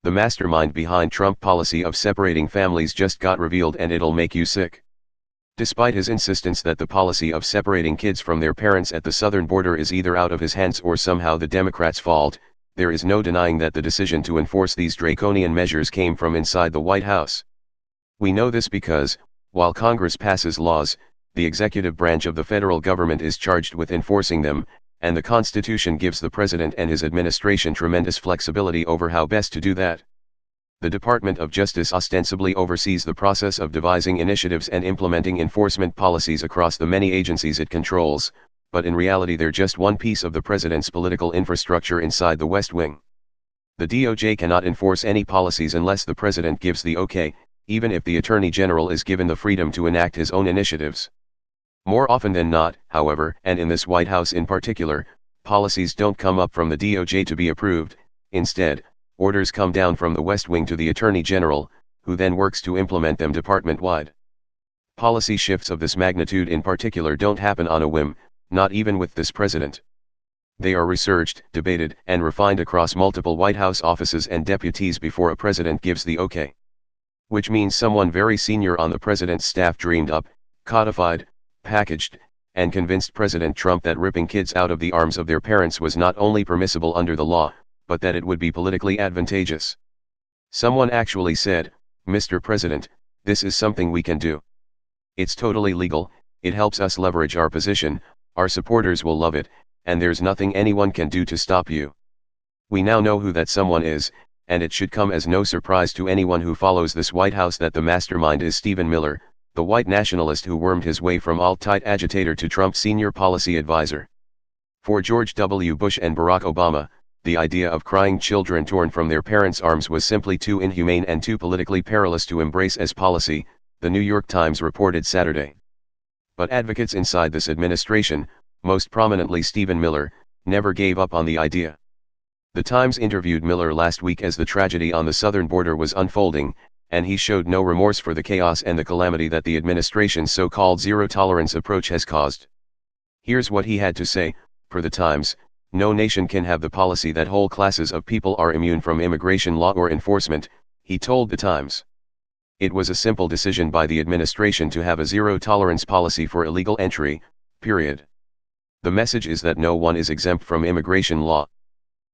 The mastermind behind Trump policy of separating families just got revealed, and it'll make you sick. Despite his insistence that the policy of separating kids from their parents at the southern border is either out of his hands or somehow the Democrats' fault, there is no denying that the decision to enforce these draconian measures came from inside the White House. We know this because, while Congress passes laws, the executive branch of the federal government is charged with enforcing them, and the Constitution gives the President and his administration tremendous flexibility over how best to do that. The Department of Justice ostensibly oversees the process of devising initiatives and implementing enforcement policies across the many agencies it controls, but in reality they're just one piece of the President's political infrastructure inside the West Wing. The DOJ cannot enforce any policies unless the President gives the okay, even if the Attorney General is given the freedom to enact his own initiatives. More often than not, however, and in this White House in particular, policies don't come up from the DOJ to be approved. Instead, orders come down from the West Wing to the Attorney General, who then works to implement them department-wide. Policy shifts of this magnitude in particular don't happen on a whim, not even with this president. They are researched, debated, and refined across multiple White House offices and deputies before a president gives the okay. Which means someone very senior on the president's staff dreamed up, codified, packaged, and convinced President Trump that ripping kids out of the arms of their parents was not only permissible under the law, but that it would be politically advantageous. Someone actually said, "Mr. President, this is something we can do. It's totally legal, it helps us leverage our position, our supporters will love it, and there's nothing anyone can do to stop you." We now know who that someone is, and it should come as no surprise to anyone who follows this White House that the mastermind is Stephen Miller, the white nationalist who wormed his way from alt-right agitator to Trump's senior policy advisor. For George W. Bush and Barack Obama, the idea of crying children torn from their parents' arms was simply too inhumane and too politically perilous to embrace as policy, the New York Times reported Saturday. But advocates inside this administration, most prominently Stephen Miller, never gave up on the idea. The Times interviewed Miller last week as the tragedy on the southern border was unfolding, and he showed no remorse for the chaos and the calamity that the administration's so-called zero-tolerance approach has caused. Here's what he had to say, for the Times: "No nation can have the policy that whole classes of people are immune from immigration law or enforcement," he told the Times. "It was a simple decision by the administration to have a zero-tolerance policy for illegal entry, period. The message is that no one is exempt from immigration law.